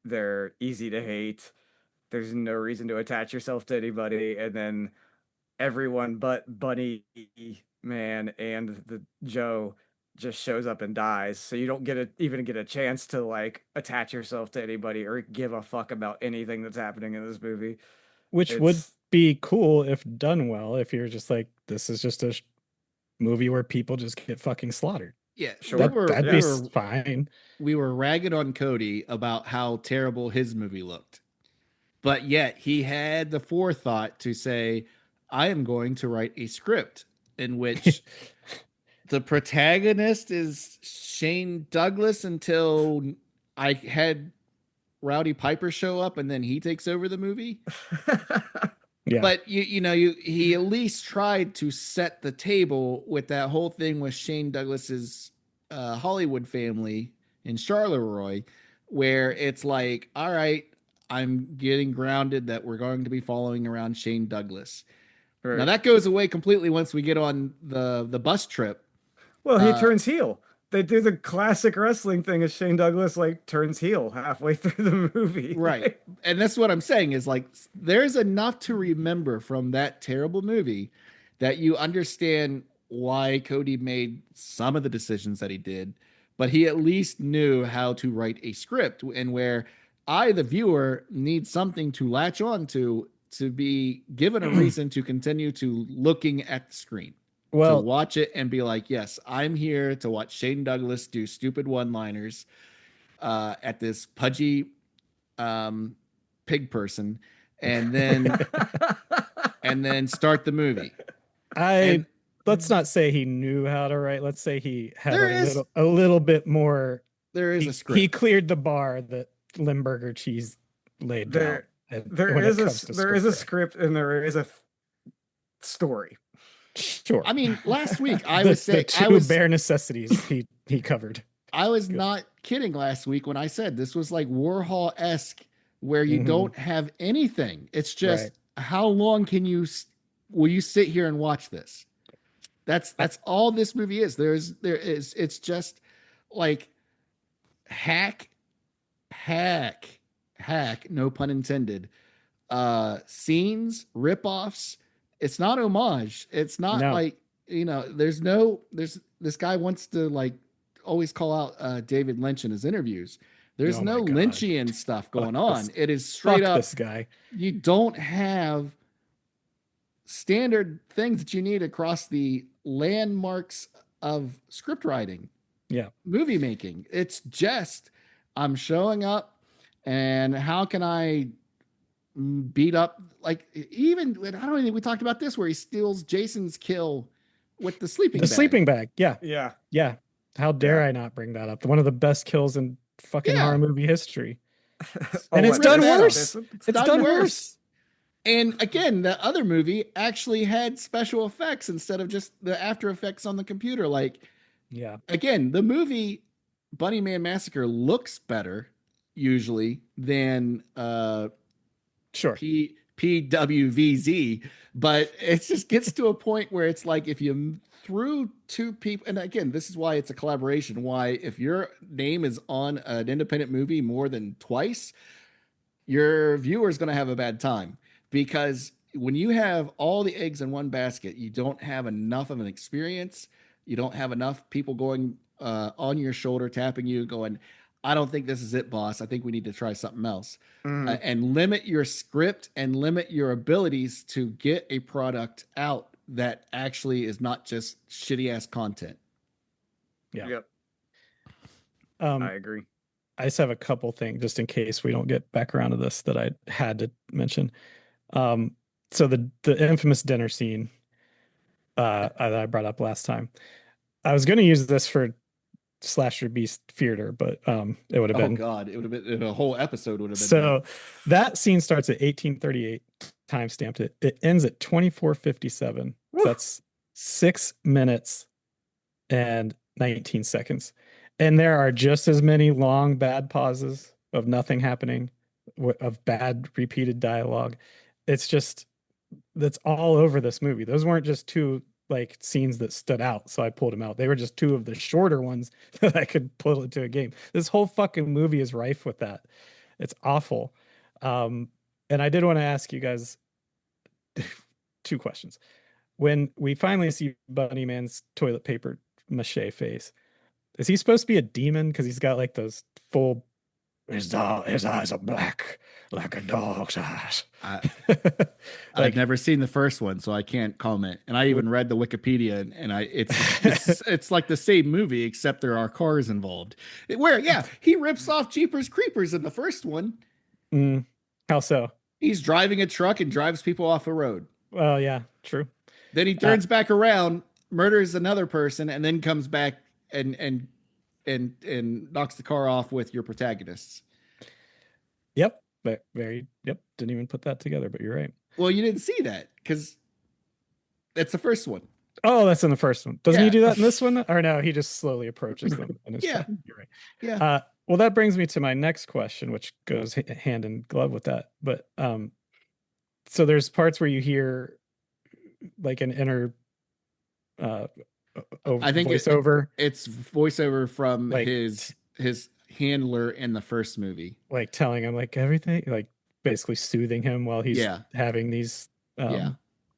they're easy to hate. There's no reason to attach yourself to anybody, and then everyone but Bunny Man and the Joe just shows up and dies. So you don't even get a chance to like attach yourself to anybody or give a fuck about anything that's happening in this movie. Which would be cool if done well. If you're just like, this is just a movie where people just get fucking slaughtered. Yeah, sure. That'd be fine. We were ragging on Cody about how terrible his movie looked, but yet he had the forethought to say, I am going to write a script in which the protagonist is Shane Douglas until I had Rowdy Piper show up and then he takes over the movie. Yeah. But he at least tried to set the table with that whole thing with Shane Douglas's Hollywood family in Charleroi, where it's like, all right, I'm getting grounded that we're going to be following around Shane Douglas. Right. Now that goes away completely once we get on the bus trip. Well, he turns heel. They do the classic wrestling thing as Shane Douglas like turns heel halfway through the movie. Right. And that's what I'm saying is like, there's enough to remember from that terrible movie that you understand why Cody made some of the decisions that he did, but he at least knew how to write a script, and where I, the viewer, need something to latch on to be given a reason to continue to looking at the screen. Well, to watch it and be like, yes, I'm here to watch Shane Douglas do stupid one-liners at this pudgy pig person, and then start the movie. Let's not say he knew how to write. Let's say he had a little bit more. There is a script. He cleared the bar that Limburger cheese laid down. There is a script and there is a story. Sure. I mean, last week the bare necessities he covered. I was not kidding last week when I said this was like Warhol-esque, where you don't have anything. It's just how long will you sit here and watch this? That's all this movie is. It's just like hack, no pun intended. Scenes, ripoffs. It's not homage. It's not like, there's this guy wants to like always call out David Lynch in his interviews. There's no Lynchian stuff going on. It is straight up this guy. You don't have standard things that you need across the landmarks of script writing. Yeah. Movie making. It's just, I'm showing up and how can I beat up, like, even I don't think we talked about this, where he steals Jason's kill with the sleeping bag. Yeah. How dare I not bring that up? One of the best kills in fucking horror movie history. And it's done worse. It's done worse. And again, the other movie actually had special effects instead of just the After Effects on the computer. Like, again, the movie Bunny Man Massacre looks better usually than PWVZ, but it just gets to a point where it's like, if you threw two people, and again, this is why it's a collaboration, why if your name is on an independent movie more than twice, your viewer is going to have a bad time, because when you have all the eggs in one basket, you don't have enough of an experience. You don't have enough people going on your shoulder, tapping you, going, I don't think this is it, boss. I think we need to try something else. And limit your script and limit your abilities to get a product out that actually is not just shitty ass content. Yeah. Yep. I agree. I just have a couple things just in case we don't get back around to this that I had to mention. So the infamous dinner scene that I brought up last time, I was going to use this for Slasher Beast Theater, but it would have been, it would have been a whole episode would have been. So that scene starts at 1838, time stamped it ends at 24:57. That's 6 minutes and 19 seconds, and there are just as many long bad pauses of nothing happening, of bad repeated dialogue. It's just that's all over this movie. Those weren't just two like scenes that stood out, so I pulled them out. They were just two of the shorter ones that I could pull into a game. This whole fucking movie is rife with that. It's awful. Um, and I did want to ask you guys two questions. When we finally see Bunny Man's toilet paper mache face, is he supposed to be a demon? Because he's got like those full his eyes are black, like a dog's eyes. I've Like, never seen the first one, so I can't comment. And I even read the Wikipedia, and it's like the same movie, except there are cars involved. He rips off Jeepers Creepers in the first one. How so? He's driving a truck and drives people off a road. Well, yeah, true. Then he turns back around, murders another person, and then comes back and knocks the car off with your protagonists. Yep. Yep. Didn't even put that together, but you're right. Well, you didn't see that because that's the first one. Oh, that's in the first one. Doesn't he Yeah. do that in this one? Or no, he just slowly approaches them. In his Yeah. truck. You're right. Yeah. Well, that brings me to my next question, which goes hand in glove with that. But so there's parts where you hear like an inner I think voiceover, it's voiceover from Like- his handler in the first movie. like telling him like everything, like basically soothing him while he's Yeah. having these Yeah.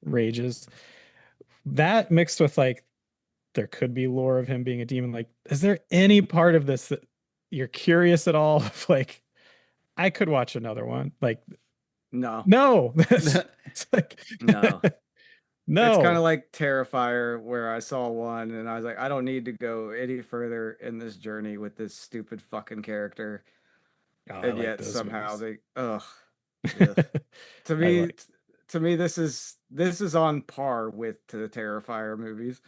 rages. That mixed with like there could be lore of him being a demon. Like, is there any part of this that you're curious at all? Like, I could watch another one. Like, No, no, it's like no. no. It's kind of like Terrifier, where I saw one and I was like, I don't need to go any further in this journey with this stupid fucking character. Oh, I And like yet those somehow movies. ugh. To I me, like- to me, this is on par with the Terrifier movies.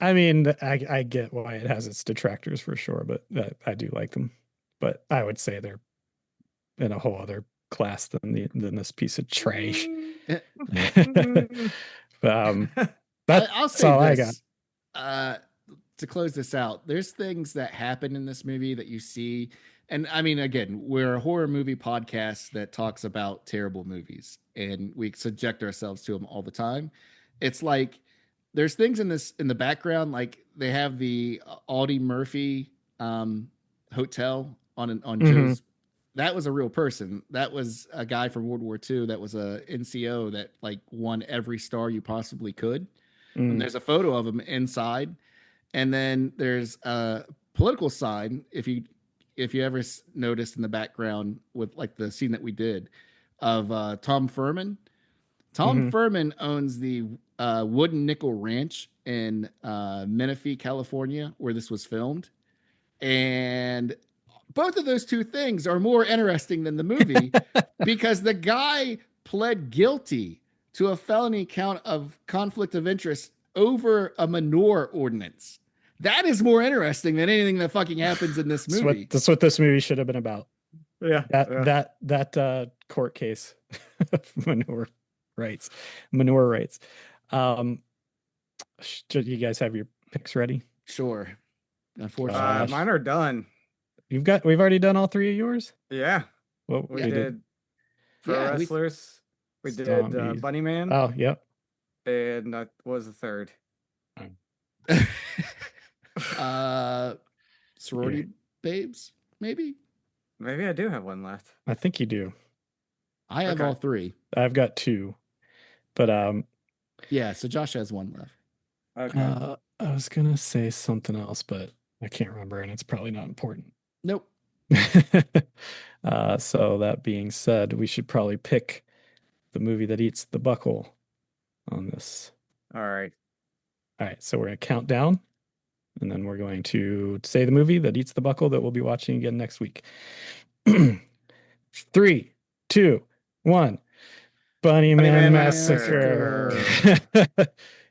I mean, I get why it has its detractors for sure, but I do like them. But I would say they're in a whole other class than this piece of trash. I'll say all I this. To close this out, there's things that happen in this movie that you see. And I mean, again, we're a horror movie podcast that talks about terrible movies and we subject ourselves to them all the time. It's like there's things in the background, like they have the Audie Murphy hotel on Mhm. Joe's. That was a real person. That was a guy from World War II. That was a NCO that like won every star you possibly could. Mm. And there's a photo of him inside. And then there's a political sign. If you ever noticed in the background with like the scene that we did of Tom Furman. Tom Mhm. Furman owns the Wooden Nickel Ranch in Menifee, California, where this was filmed. And both of those two things are more interesting than the movie because the guy pled guilty to a felony count of conflict of interest over a manure ordinance. That is more interesting than anything that fucking happens in this movie. That's what this movie should have been about. Yeah. That court case of manure rights. You guys have your picks ready? Sure. Unfortunately. Mine are done. We've already done all three of yours. Yeah. Well, We we did Pro Yeah, we- Wrestlers. We did Zombies. Bunny Man. Oh, yep. And what was the third? Sorority babes, maybe. Maybe I do have one left. I think you do. I have Okay. all three. I've got two, but Yeah, so Josh has one left. Okay. I was gonna say something else, but I can't remember, and it's probably not important. Nope. So that being said, we should probably pick the movie that eats the buckle on this. All right. All right, so we're gonna count down, and then we're going to say the movie that eats the buckle that we'll be watching again next week. 3, 2, 1. Bunny Man Man Massacre.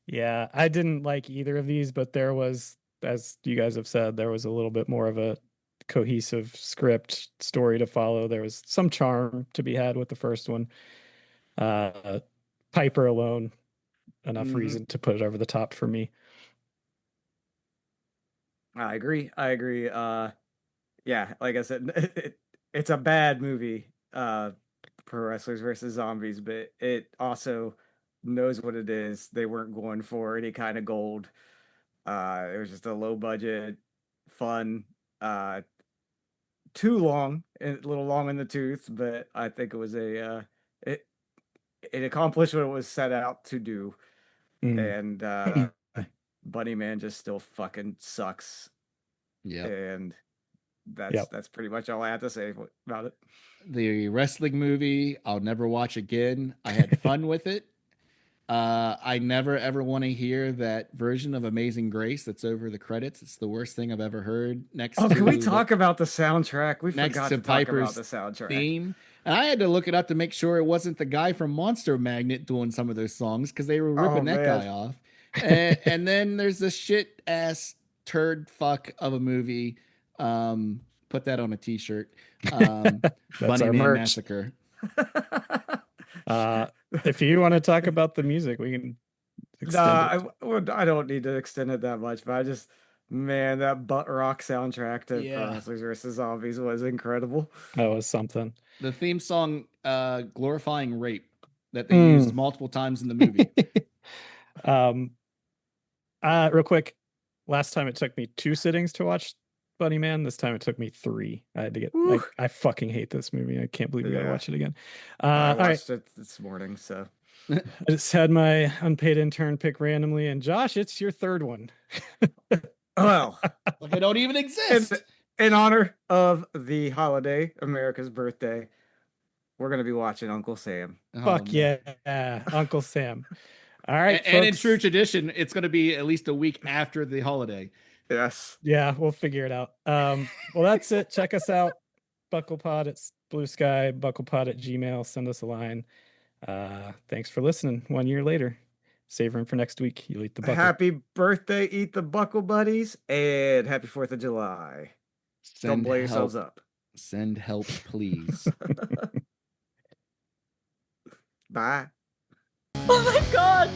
Yeah, I didn't like either of these, but there was, as you guys have said, there was a little bit more of a cohesive script story to follow. There was some charm to be had with the first one. Piper alone, enough Mhm. reason to put it over the top for me. I agree. Yeah, like I said, it's a bad movie. Pro Wrestlers versus Zombies, but it also knows what it is. They weren't going for any kind of gold. It was just a low budget, fun, too long, a little long in the tooth, but I think it was it accomplished what it was set out to do. And Bunny Man just still fucking sucks. Yeah. And that's pretty much all I have to say about it. The wrestling movie, I'll never watch again. I had fun with it. I never ever want to hear that version of Amazing Grace that's over the credits. It's the worst thing I've ever heard. Can we talk about the soundtrack? We next forgot to to talk Piper's about the soundtrack theme. And I had to look it up to make sure it wasn't the guy from Monster Magnet doing some of those songs because they were ripping that guy off. And then there's this shit ass turd fuck of a movie. Put that on a t-shirt. Bunny Man Massacre. If you want to talk about the music, we can extend it. I don't need to extend it that much, but that butt rock soundtrack to Pro Wrestlers versus Zombies was incredible. That was something. The theme song, glorifying rape, that they used multiple times in the movie. Real quick, last time it took me 2 sittings to watch Bunny Man. This time it took me 3. I had to get. I fucking hate this movie. I can't believe we gotta watch it again. I watched it this morning, so I just had my unpaid intern pick randomly, and Josh, it's your 3rd one. Well, like I don't even exist. In honor of the holiday, America's birthday, we're gonna be watching Uncle Sam. Fuck yeah, Uncle Sam. All right, and in true tradition, it's going to be at least a week after the holiday. Yes. Yeah, we'll figure it out. Well, that's it. Check us out. BucklePod at Blue Sky, BucklePod at Gmail. Send us a line. Thanks for listening 1 year later. Save room for next week. You'll eat the buckle. Happy birthday, Eat the Buckle buddies, and happy 4th of July. Don't blow yourselves up. Send help, please. Bye. Oh my god!